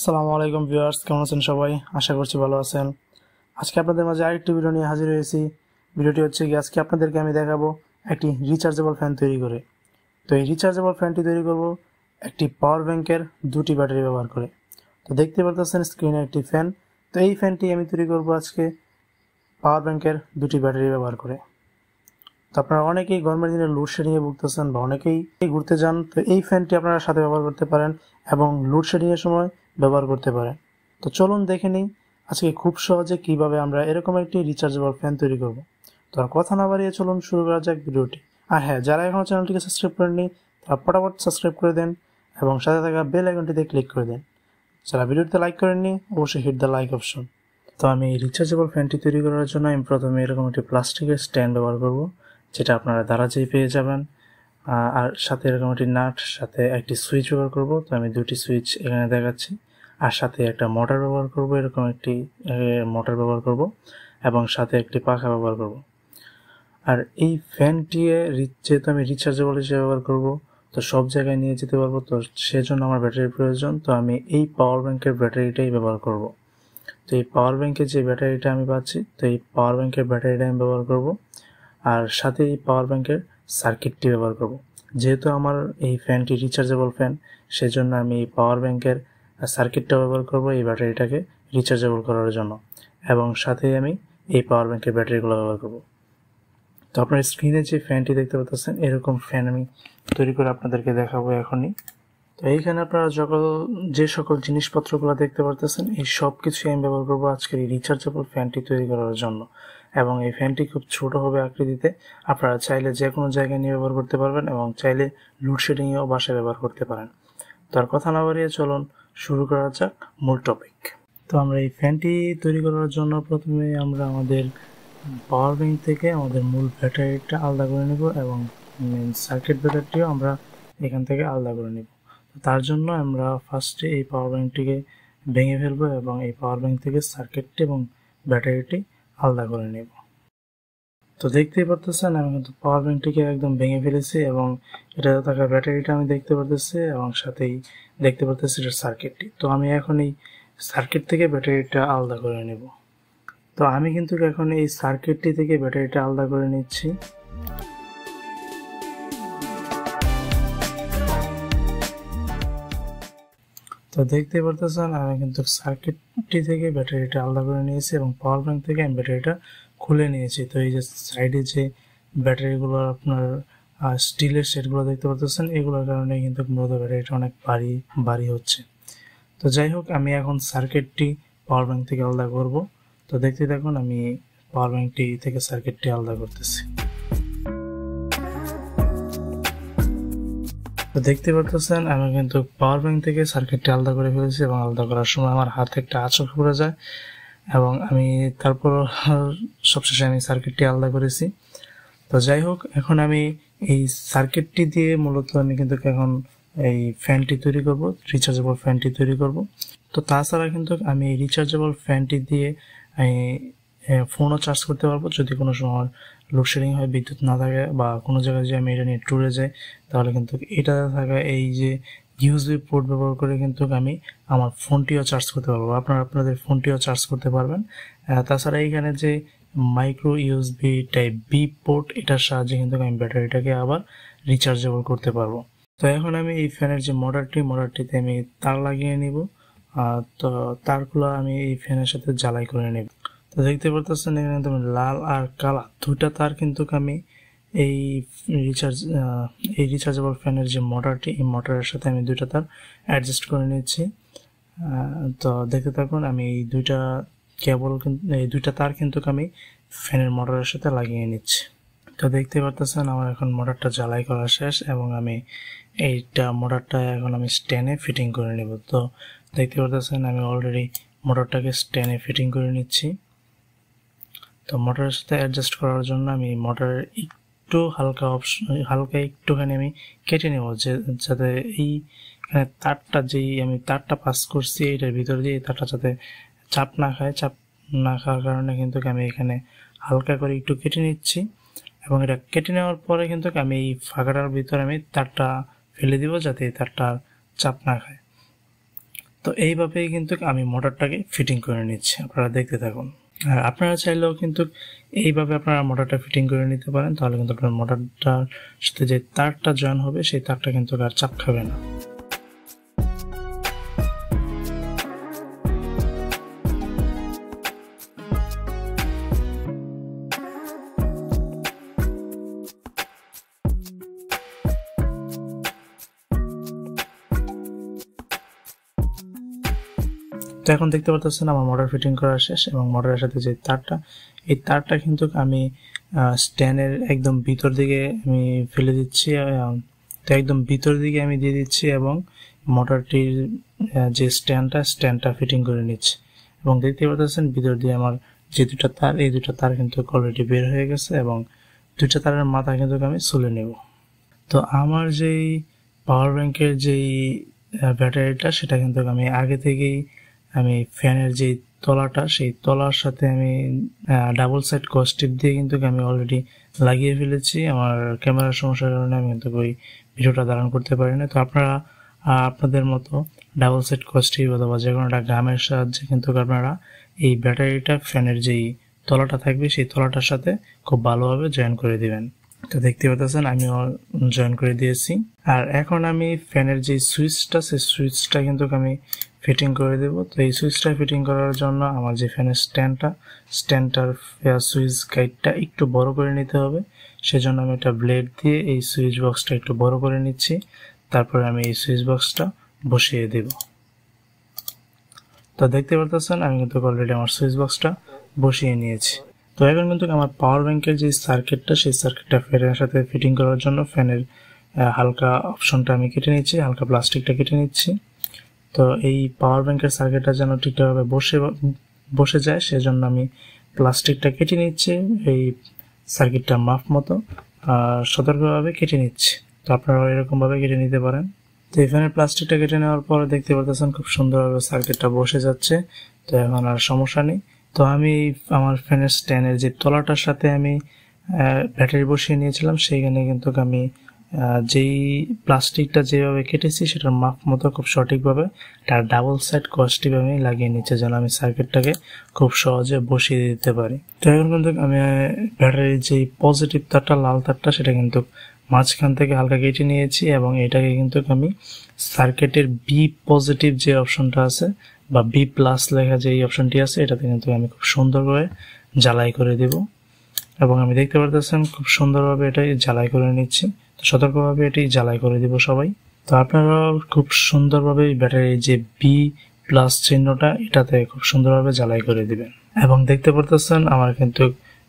আসসালামু আলাইকুম ভিউয়ার্স, কেমন আছেন সবাই? আশা করছি ভালো আছেন। আজকে আপনাদের মাঝে আরেকটি ভিডিও নিয়ে হাজির হয়েছি। ভিডিওটি হচ্ছে কি, আজকে আপনাদেরকে আমি দেখাবো একটি রিচার্জেবল ফ্যান তৈরি করে। তো এই রিচার্জেবল ফ্যানটি তৈরি করব একটি পাওয়ার ব্যাংকের দুটি ব্যাটারি ব্যবহার করে। তো দেখতে পারতেছেন স্ক্রিনে একটি ফ্যান। তো এই ফ্যানটি আমি তৈরি করব আজকে পাওয়ার ব্যাংকের দুটি ব্যাটারি ব্যবহার করে। তো আপনারা অনেকেই গরমের দিনে লোডশেডিংয়ে ভুগতেছেন বা অনেকেই ঘুরতে যান, তো এই ফ্যানটি আপনারা সাথে ব্যবহার করতে পারেন এবং লোডশেডিংয়ের সময় ব্যবহার করতে পারেন। তো চলুন দেখে নিই আজকে খুব সহজে কিভাবে আমরা এরকম একটি রিচার্জেবল ফ্যান তৈরি করব। তো আর কথা না বাড়িয়ে চলুন শুরু করা যাক ভিডিওটি। আর হ্যাঁ, যারা এখনও চ্যানেলটিকে সাবস্ক্রাইব করেননি তারা ফটাফট সাবস্ক্রাইব করে দেন এবং সাথে থাকা বেল আইকনটিতে ক্লিক করে দেন। যারা ভিডিওটিতে লাইক করেননি অবশ্যই হিট দ্য লাইক অপশন। তো আমি এই রিচার্জেবল ফ্যানটি তৈরি করার জন্য আমি প্রথমে এরকম একটি প্লাস্টিকের স্ট্যান্ড ব্যবহার করব, যেটা আপনারা দারাজেই পেয়ে যাবেন। আর সাথে এরকম একটি নাট, সাথে একটি সুইচ ব্যবহার করব। তো আমি দুটি সুইচ এখানে দেখাচ্ছি। আর সাথে একটা মোটর ব্যবহার করব, এরকম একটি মোটর ব্যবহার করব এবং সাথে একটি পাখা ব্যবহার করব। আর এই ফ্যানটি যেহেতু আমি রিচার্জেবল হিসেবে ব্যবহার করব, তো সব জায়গায় নিয়ে যেতে পারবো, তো সেজন্য আমার ব্যাটারির প্রয়োজন। তো আমি এই পাওয়ার ব্যাংকের ব্যাটারিটাই ব্যবহার করব। তো এই পাওয়ার ব্যাংকের যে ব্যাটারিটা আমি পাচ্ছি, তো এই পাওয়ার ব্যাংকের ব্যাটারিটা আমি ব্যবহার করব। আর সাথে এই পাওয়ার ব্যাংকের সার্কিটটি ব্যবহার করব। যেহেতু আমার এই ফ্যানটি রিচার্জেবল ফ্যান, সেজন্য আমি এই পাওয়ার ব্যাংকের সার্কিটটা ব্যবহার করব এই ব্যাটারিটাকে রিচার্জেবল করার জন্য, এবং সাথে আমি এই পাওয়ার ব্যাংকের ব্যাটারিগুলো ব্যবহার করব। তো আপনার স্ক্রিনে যে ফ্যানটি দেখতে পাচ্ছেন, এরকম ফ্যান আমি তৈরি করে আপনাদেরকে দেখাবো এখনই। তো এইখানে আপনারা যে সকল জিনিসপত্রগুলো দেখতে পারতেছেন, এই সব কিছুই আমি ব্যবহার করবো আজকের এই রিচার্জেবল ফ্যানটি তৈরি করার জন্য। এবং এই ফ্যানটি খুব ছোট হবে আকৃতিতে, আপনারা চাইলে যে কোনো জায়গায় নিয়ে ব্যবহার করতে পারবেন এবং চাইলে লোডশেডিংয়েও বাসায় ব্যবহার করতে পারেন। তো আর কথা না বাড়িয়ে চলুন শুরু করা যাক মূল টপিক। তো আমরা এই ফ্যানটি তৈরি করার জন্য প্রথমে আমরা আমাদের পাওয়ার ব্যাংক থেকে আমাদের মূল ব্যাটারিটা আলাদা করে নেব এবং মেন সার্কিট ব্রেকারটিও আমরা এখান থেকে আলাদা করে নেব। তার জন্য আমরা ফার্স্টে এই পাওয়ার ব্যাংকটিকে ভেঙে ফেলবো এবং এই পাওয়ার ব্যাংক থেকে সার্কিটটি এবং ব্যাটারিটি আলাদা করে নেব। তো দেখতেই পারতেছেন আমি কিন্তু পাওয়ার ব্যাংকটিকে একদম ভেঙে ফেলেছি এবং এটা থাকা ব্যাটারিটা আমি দেখতে পারতেছি এবং সাথেই দেখতে পারতেছি এটা সার্কিটটি। তো আমি এখন এই সার্কিট থেকে ব্যাটারিটা আলাদা করে নেব। তো আমি কিন্তু এখন এই সার্কিটটি থেকে ব্যাটারিটা আলাদা করে নিচ্ছি। তো দেখতে পারতেছেন আমি কিন্তু সার্কিটটি থেকে ব্যাটারিটা আলাদা করে নিয়েছি এবং পাওয়ার ব্যাংক থেকে আমি ব্যাটারিটা খুলে নিয়েছি। তো এই যে সাইডে যে ব্যাটারিগুলো আপনার স্টিলের সেটগুলো দেখতে পারতেছেন, এগুলোর কারণে কিন্তু মূলত ব্যাটারিটা অনেক ভারী হচ্ছে। তো যাই হোক, আমি এখন সার্কিটটি পাওয়ার ব্যাংক থেকে আলাদা করব। তো দেখতে থাকুন আমি পাওয়ার ব্যাংকটি থেকে সার্কিটটি আলাদা করতেছি। তো দেখতে পারতেছেন আমি কিন্তু পাওয়ার ব্যাংক থেকে সার্কিটটি আলাদা করে ফেলেছি এবং আলাদা করার সময় আমার হাতে একটা আঁচড় পড়ে যায় এবং আমি তারপর সবশেষে আমি সার্কিটটি আলাদা করেছি। তো যাই হোক, এখন আমি এই সার্কিটটি দিয়ে মূলত আমি কিন্তু এখন এই ফ্যানটি তৈরি করব, রিচার্জেবল ফ্যানটি তৈরি করব। তো তাছাড়া কিন্তু আমি এই রিচার্জেবল ফ্যানটি দিয়ে ফোনও চার্জ করতে পারবো যদি কোনো সময় লোডশেডিং হয়, বিদ্যুৎ না থাকে বা কোনো জায়গায় যদি আমি এটা নিয়ে ট্যুরে যাই, তাহলে কিন্তু এটা থাকা এই যে ইউএসবি পোর্ট ব্যবহার করে কিন্তু আমি আমার ফোনটিও চার্জ করতে পারবো, আপনাদের ফোনটিও চার্জ করতে পারবেন। তাছাড়া এইখানে যে micro USB type B port, এটার সাহায্যে কিন্তু আমি ব্যাটারিটাকে আবার রিচার্জেবল করতে পারবো। তো এখন আমি এই ফ্যানের যে মোটরটিতে আমি তার লাগিয়ে নিব। তো তারগুলো আমি এই ফ্যানের সাথে জ্বালাই করে নেব। তো দেখতে পারতেছেন এখানে কিন্তু লাল আর কালা দুইটা তার কিন্তু আমি এই রিচার্জেবল ফ্যানের যে মোটরটি, এই মোটরের সাথে আমি দুইটা তার অ্যাডজাস্ট করে নিচ্ছি। তো দেখতে থাকুন আমি এই দুইটা কেবল কিন্তু এই দুইটা তার কিন্তু আমি ফ্যানের মোটরের সাথে লাগিয়ে নিচ্ছি। তো দেখতে পারতেছেন আমার এখন মোটরটা জ্বালাই করা শেষ এবং আমি মোটরটা এখন আমি স্ট্যান্ডে ফিটিং করে নেব। তো দেখতে পারতেছেন আমি অলরেডি মোটরটাকে স্ট্যান্ডে ফিটিং করে নিচ্ছি। তো মোটরের সাথে অ্যাডজাস্ট করার জন্য আমি মোটরের একটু হালকা একটুখানি আমি কেটে নেব, যাতে এইখানে আমি তারটা পাস করছি এটার ভিতর দিয়ে এই তারটা যাতে চাপ না খাওয়ার কারণে কিন্তু আমি এখানে হালকা করে একটু কেটে নিচ্ছি এবং এটা কেটে নেওয়ার পরে কিন্তু আমি এই ফাঁকাটার ভিতরে আমি তারটা ফেলে দিব যাতে এই তারটা চাপ না খায়। তো এইভাবেই কিন্তু আমি মোটরটাকে ফিটিং করে নিচ্ছি, আপনারা দেখতে থাকুন। আর আপনারা চাইলেও কিন্তু এইভাবে আপনারা মোটরটা ফিটিং করে নিতে পারেন, তাহলে কিন্তু আপনার মোটরটার সাথে যে তারটা জয়েন হবে সেই তারটা কিন্তু আর চাপ খাবে না। তো এখন দেখতে পাচ্ছেন আমার মোটর ফিটিং করা শেষ, এবং মোটরের সাথে যে তারটা, এই তারটা কিন্তু আমি স্ট্যান্ডের একদম ভিতর দিকে আমি ফেলে দিচ্ছি, তো একদম ভিতর দিকে আমি দিয়ে দিচ্ছি, এবং মোটরটির যে স্ট্যান্ডটা ফিটিং করে নিচ্ছি। এবং দেখতে পাচ্ছেন ভিতর দিয়ে আমার যে দুটো তার, এই দুটো তার কিন্তু অলরেডি বের হয়ে গেছে, এবং দুটো তারের মাথা কিন্তু আমি সুলে নেব। তো আমার যেই পাওয়ার ব্যাংকের যেই ব্যাটারিটা, সেটা কিন্তু আমি আগে থেকেই আমি ফ্যানের যে তলাটা, সেই তলার সাথে আমি ডাবল সাইড ক্রস টিপ দিয়ে কিন্তু আমি অলরেডি লাগিয়ে ফেলেছি। আমার ক্যামেরার সমস্যার কারণে আমি কিন্তু ওই ভিডিওটা ধারণ করতে পারি না। তো আপনারা আপনাদের মতো ডাবল সাইড ক্রস টিপ অথবা যে কোনো একটা গামের সাহায্যে কিন্তু আপনারা এই ব্যাটারিটা ফ্যানের যেই তলাটা থাকবে সেই তলাটার সাথে খুব ভালোভাবে জয়েন করে দিবেন। তো দেখতে পাচ্ছেন আমি জয়েন করে দিয়েছি। আর এখন আমি ফ্যানের যে সুইচটা, সেই সুইচটা কিন্তু আমি ফিটিং করে দেব। তো এই সুইচটা ফিটিং করার জন্য আমার যে ফ্যানের স্ট্যান্ডটার সুইচ গাইডটা একটু বড় করে নিতে হবে। সেজন্য আমি একটা ব্লেড দিয়ে এই সুইচ বক্সটা একটু বড় করে নিচ্ছি, তারপরে আমি এই সুইচ বক্সটা বসিয়ে দেব। তো দেখতে পাচ্ছেন আমি কিন্তু অলরেডি আমার সুইচ বক্সটা বসিয়ে নিয়েছি। তো এখন কিন্তু আমার পাওয়ার ব্যাংকের যে সার্কিটটা, সেই সার্কিটটা ফ্যানের সাথে ফিটিং করার জন্য ফ্যানের হালকা অপশনটা আমি কেটে নিচ্ছি, হালকা প্লাস্টিকটা কেটে নিচ্ছি। তো এই পাওয়ার ব্যাংকের সার্কিটটা যেন ঠিকঠাকভাবে বসে যায়, সেজন্য আমি প্লাস্টিকটা কেটে নিচ্ছি, এই সার্কিটটা মাপ মতো সতর্কভাবে কেটে নিচ্ছি। তো আপনারা এরকমভাবে কেটে নিতে পারেন। তো এখানে প্লাস্টিকটা কেটে নেওয়ার পর দেখতে পাচ্ছেন খুব সুন্দরভাবে সার্কিটটা বসে যাচ্ছে। তো এখন আর সমস্যা নেই। তো আমি আমার ফ্যানের স্ট্যান্ডের যে তলাটার সাথে আমি ব্যাটারি বসিয়ে নিয়েছিলাম, সেইখানে কিন্তু আমি যেই প্লাস্টিকটা যেভাবে কেটেছি সেটার মাপ মতো খুব সঠিকভাবে তার ডাবল সাইড ক্রস টিপ আমি লাগিয়ে নিচ্ছি, যেন আমি সার্কিটটাকে খুব সহজে বসিয়ে দিতে পারি। তো এখন কিন্তু আমি ব্যাটারির যেই পজিটিভ তারটা, লাল তারটা, সেটা কিন্তু মাঝখান থেকে হালকা কেটে নিয়েছি, এবং এটাকে কিন্তু আমি সার্কিটের বি পজিটিভ যে অপশনটা আছে বা বি প্লাস লেখা যে অপশনটি আছে, এটাতে কিন্তু আমি খুব সুন্দর করে জ্বালাই করে দেব। এবং আমি দেখতে পারতেছেন খুব সুন্দরভাবে এটাই জ্বালাই করে নিচ্ছি। তো সতর্কভাবে এটি জ্বালাই করে দিব সবাই। তো আপনারাও খুব সুন্দরভাবে ব্যাটারির যে বি প্লাস চিহ্নটা, এটাতে খুব সুন্দরভাবে জ্বালাই করে দিবেন। এবং দেখতে পারতেছেন আমার কিন্তু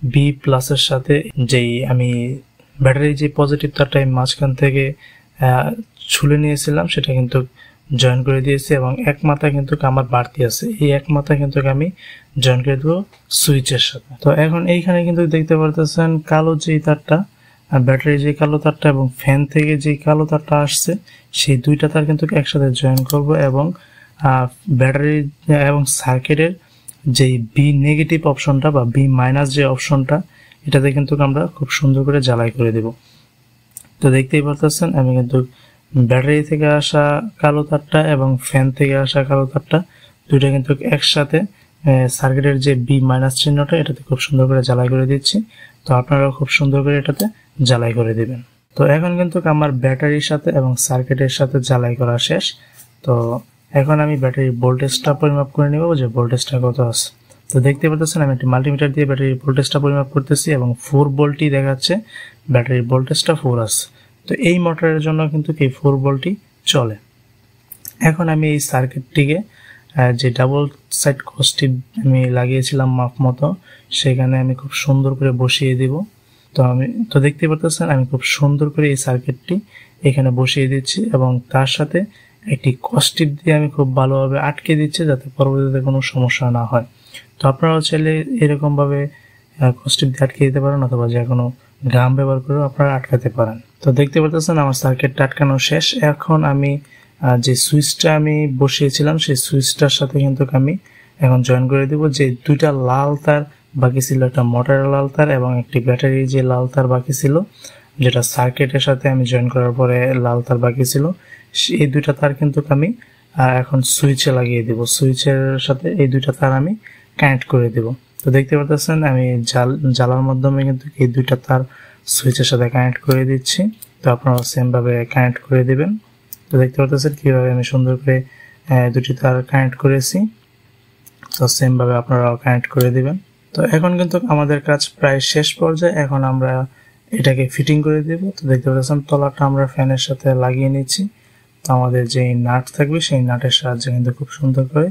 বি প্লাসের সাথে যেই আমি ব্যাটারির যে পজিটিভ তারটা মাঝখান থেকে ছুলে নিয়েছিলাম, সেটা কিন্তু জয়েন করে দিয়েছি, এবং এক মাথা কিন্তু আমার বাড়তি আছে, এই এক মাথা কিন্তু আমি জয়েন করে দেবো সুইচের সাথে। তো এখন এইখানে কিন্তু দেখতে পারতেছেন কালো যেই তারটা, ব্যাটারির যে কালো তারটা এবং ফ্যান থেকে যে কালো তারটা আসছে, সেই দুইটা তার কিন্তু একসাথে জয়েন করব, এবং ব্যাটারি এবং সার্কিটের যেই বি নেগেটিভ অপশনটা বা বি মাইনাস যে অপশনটা, এটাতে কিন্তু আমরা খুব সুন্দর করে জ্বালাই করে দেব। তো দেখতেই পারতেছেন আমি কিন্তু ব্যাটারি থেকে আসা কালো তারটা এবং ফ্যান থেকে আসা কালো তারটা দুইটা কিন্তু একসাথে সার্কিটের যে বি মাইনাস চিহ্নটা, এটাতে খুব সুন্দর করে জ্বালাই করে দিচ্ছি। তো আপনারাও খুব সুন্দর করে এটাতে জ্বালাই করে দিবেন। তো এখন কিন্তু আমার ব্যাটারির সাথে এবং সার্কিটের সাথে জ্বালাই করা শেষ। তো এখন আমি ব্যাটারির ভোল্টেজটা পরিমাপ করে নেব, যে ভোল্টেজটা কত আছে। তো দেখতে পাচ্ছেন আমি একটি মাল্টিমিটার দিয়ে ব্যাটারির ভোল্টেজটা পরিমাপ করতেছি, এবং 4 ভোল্টই দেখাচ্ছে ব্যাটারির ভোল্টেজটা 4 আছে। তো এই মোটরের জন্য কিন্তু এই 4 ভোল্টই চলে। এখন আমি এই সার্কিটটিকে যে ডাবল সাইড ক্রস টিপ আমি লাগিয়েছিলাম মাপ মতো, সেখানে আমি খুব সুন্দর করে বসিয়ে দিব। তো দেখতে পাচ্ছেন আমি খুব সুন্দর করে এই সার্কিটটি এখানে বসিয়ে দিচ্ছি, এবং তার সাথে একটি ক্রস টিপ দিয়ে আমি খুব ভালোভাবে আটকে দিচ্ছি, যাতে পরবর্তীতে কোনো সমস্যা না হয়। তো আপনারাও চাইলে এরকমভাবে ক্রস টিপ দিয়ে আটকে দিতে পারেন, অথবা যে কোনো গাম ব্যবহার করে আপনারা আটকাতে পারেন। তো দেখতে পাচ্ছেন আমার সার্কিটটা আটকানো শেষ। এখন আমি যে সুইচটা আমি বসিয়েছিলাম, সেই সুইচটার সাথে কিন্তু আমি এখন জয়েন করে দেব। যে দুইটা লাল তার বাকি ছিল, একটা মোটরের লাল তার এবং একটি ব্যাটারি যে লাল তার বাকি ছিল, যেটা সার্কিটের সাথে আমি জয়েন করার পরে লাল তার বাকি ছিল, এই দুইটা তার কিন্তু আমি এখন সুইচে লাগিয়ে দেব। সুইচের সাথে এই দুইটা তার আমি কানেক্ট করে দেব। তো দেখতে পাচ্ছেন আমি জ্বালার মাধ্যমে কিন্তু এই দুইটা তার সুইচের সাথে কানেক্ট করে দিচ্ছি। তো আপনারা সেম ভাবে কানেক্ট করে দিবেন। তো দেখতে পাচ্ছেন কিভাবে আমি সুন্দর করে দুটি তার কানেক্ট করেছি। তো সেম ভাবে আপনারাও কানেক্ট করে দিবেন। তো এখন কিন্তু আমাদের কাজ প্রায় শেষ পর্যায়ে। এখন আমরা এটাকে ফিটিং করে দেব। তো দেখতে পাচ্ছেন তলাটা আমরা ফ্যানের সাথে লাগিয়ে নিচ্ছি। তো আমাদের যে নাট থাকবে সেই নাটের সাহায্যে কিন্তু খুব সুন্দর করে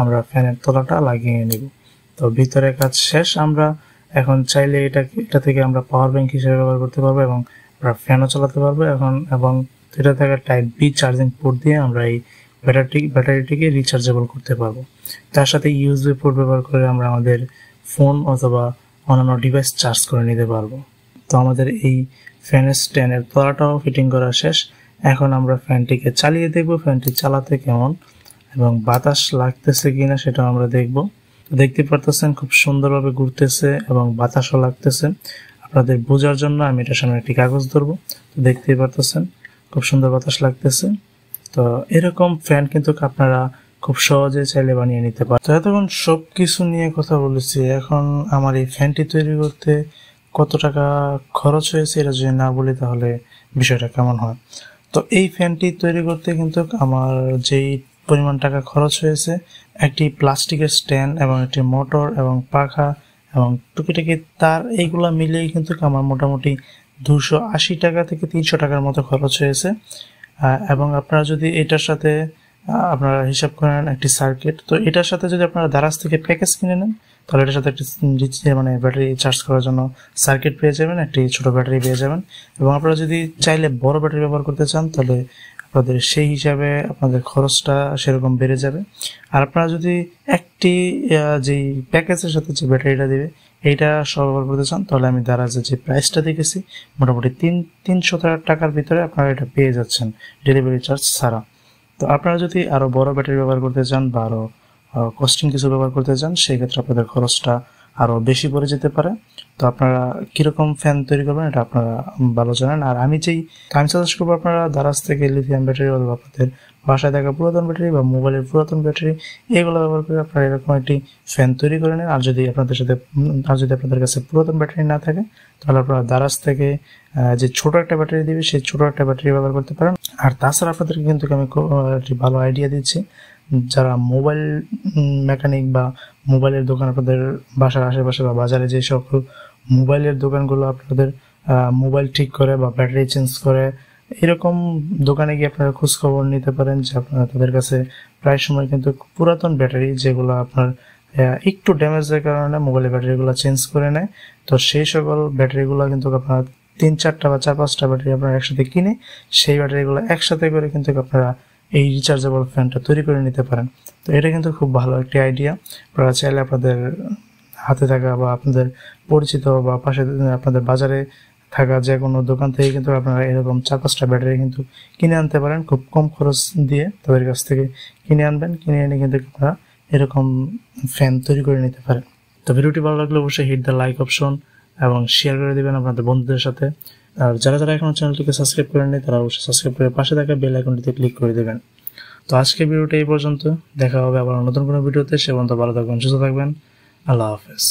আমরা ফ্যানের তলাটা লাগিয়ে নেব। তো ভিতরে কাজ শেষ। আমরা এখন চাইলে এটা থেকে আমরা পাওয়ার ব্যাংক হিসেবে ব্যবহার করতে পারবো এবং আমরা ফ্যানও চালাতে পারবো এবং এটা থেকে টাইপ বি চার্জিং পোর্ট দিয়ে আমরা এই ব্যাটারিটিকে রিচার্জেবল করতে পারবো। তার সাথে ইউএসবি পোর্ট ব্যবহার করে আমরা আমাদের ফোন অথবা অন্যান্য ডিভাইস চার্জ করে নিতে পারবো। তো আমাদের এই ফ্যানের স্ট্যান্ডের তলাটাও ফিটিং করা শেষ। এখন আমরা ফ্যানটিকে চালিয়ে দেখব ফ্যানটি চালাতে কেমন এবং বাতাস লাগতেছে কিনা সেটাও আমরা দেখব। দেখতে পারতেছেন খুব সুন্দরভাবে ঘুরতেছে এবং বাতাসও লাগতেছে। আপনাদের বোঝার জন্য আমি এটার সামনে একটি কাগজ ধরবো। তো দেখতেই পারতেছেন খুব সুন্দর বাতাস লাগতেছে। তো এরকম ফ্যান কিন্তু আপনারা খুব সহজে চাইলে বানিয়ে নিতে পারেন। তো এতক্ষণ সবকিছু নিয়ে কথা বলেছি। এখন আমার এই ফ্যানটি তৈরি করতে কত টাকা খরচ হয়েছে এটা যদি না বলি তাহলে বিষয়টা কেমন হয়। তো এই ফ্যানটি তৈরি করতে কিন্তু আমার যেই পরিমাণ টাকা খরচ হয়েছে, একটি প্লাস্টিকের স্ট্যান্ড এবং একটি মোটর এবং পাখা এবং টুকিটাকি তার, এইগুলা মিলিয়ে কিন্তু আমার মোটামুটি 280 টাকা থেকে 300 টাকার মতো খরচ হয়েছে। এবং আপনারা যদি এটার সাথে আপনারা হিসাব করেন একটি সার্কিট, তো এটার সাথে যদি আপনারা দারাজ থেকে প্যাকেজ কিনে নেন তাহলে এটার সাথে একটি ব্যাটারি চার্জ করার জন্য সার্কিট পেয়ে যাবেন, একটি ছোট ব্যাটারি পেয়ে যাবেন। এবং আপনারা যদি চাইলে বড় ব্যাটারি ব্যবহার করতে চান তাহলে আপনাদের সেই হিসাবে আপনাদের খরচটা সেরকম বেড়ে যাবে। আর আপনারা যদি একটি যেই প্যাকেজের সাথে যে ব্যাটারিটা দেবে এইটা সহ ব্যবহার করতে চান তাহলে আমি দারাজের যে প্রাইসটা দেখেছি মোটামুটি 300 টাকার ভিতরে আপনারা এটা পেয়ে যাচ্ছেন ডেলিভারি চার্জ ছাড়া। তো আপনারা যদি আরো বড় ব্যাটারি ব্যবহার করতে চান বা আরো কস্টিং কিছু ব্যবহার করতে চান সেই ক্ষেত্রে আপনাদের খরচটা আরো বেশি পড়ে যেতে পারে। তো আপনারা কিরকম ফ্যান তৈরি করবেন এটা আপনারা ভালো জানেন। আর আমি সাজেস্ট করবো আপনারা দারাজ থেকে লিথিয়াম ব্যাটারি অথবা আপনাদের বাসায় থাকা পুরাতন ব্যাটারি বা মোবাইলের পুরাতন ব্যাটারি এগুলো ব্যবহার করে আপনারা এরকম একটি ফ্যান তৈরি করে নেন। আর যদি আপনাদের কাছে পুরাতন ব্যাটারি না থাকে তাহলে আপনারা দারাজ থেকে যে ছোট একটা ব্যাটারি দিবে সেই ছোট একটা ব্যাটারি ব্যবহার করতে পারেন। আর তাছাড়া আপনাদেরকে কিন্তু আমি একটি ভালো আইডিয়া দিচ্ছি, যারা মোবাইল মেকানিক বা মোবাইলের দোকান আপনাদের বাসার আশেপাশে বা বাজারে যে সকল মোবাইলের দোকানগুলো আপনাদের মোবাইল ঠিক করে বা ব্যাটারি চেঞ্জ করে, এরকম দোকানে গিয়ে আপনারা খোঁজ খবর নিতে পারেন যে আপনারা তাদের কাছে প্রায় সময় কিন্তু পুরাতন ব্যাটারি যেগুলো আপনার একটু ড্যামেজের কারণে মোবাইলের ব্যাটারিগুলো চেঞ্জ করে নেয়। তো সেই সকল ব্যাটারিগুলো কিন্তু আপনারা 3-4টা বা 4-5টা ব্যাটারি আপনারা একসাথে কিনে সেই ব্যাটারিগুলো একসাথে করে কিন্তু আপনারা এই রিচার্জেবল ফ্যানটা তৈরি করে নিতে পারেন। তো এটা কিন্তু খুব ভালো একটি আইডিয়া। আপনারা চাইলে আপনাদের হাতে থাকা বা আপনাদের পরিচিত বা পাশে আপনাদের বাজারে থাকা যে কোনো দোকান থেকে কিন্তু আপনারা এরকম 4-5টা ব্যাটারি কিন্তু কিনে আনতে পারেন খুব কম খরচ দিয়ে। তাদের কাছ থেকে কিনে আনবেন, কিনে এনে কিন্তু আপনারা এরকম ফ্যান তৈরি করে নিতে পারেন। তো ভিডিওটি ভালো লাগলে অবশ্যই হিট দ্য লাইক অপশন এবং শেয়ার করে দিবেন আপনাদের বন্ধুদের সাথে। আর যারা এখনো চ্যানেলটিকে সাবস্ক্রাইব করেননি তারা অবশ্যই সাবস্ক্রাইব করে পাশে থাকা বেল আইকনটিতে ক্লিক করে দেবেন। তো আজকের ভিডিওটা এই পর্যন্ত, দেখা হবে আবার নতুন কোনো ভিডিওতে। সে পর্যন্ত ভালো থাকবেন, সুস্থ থাকবেন। আল্লাহ হাফেজ।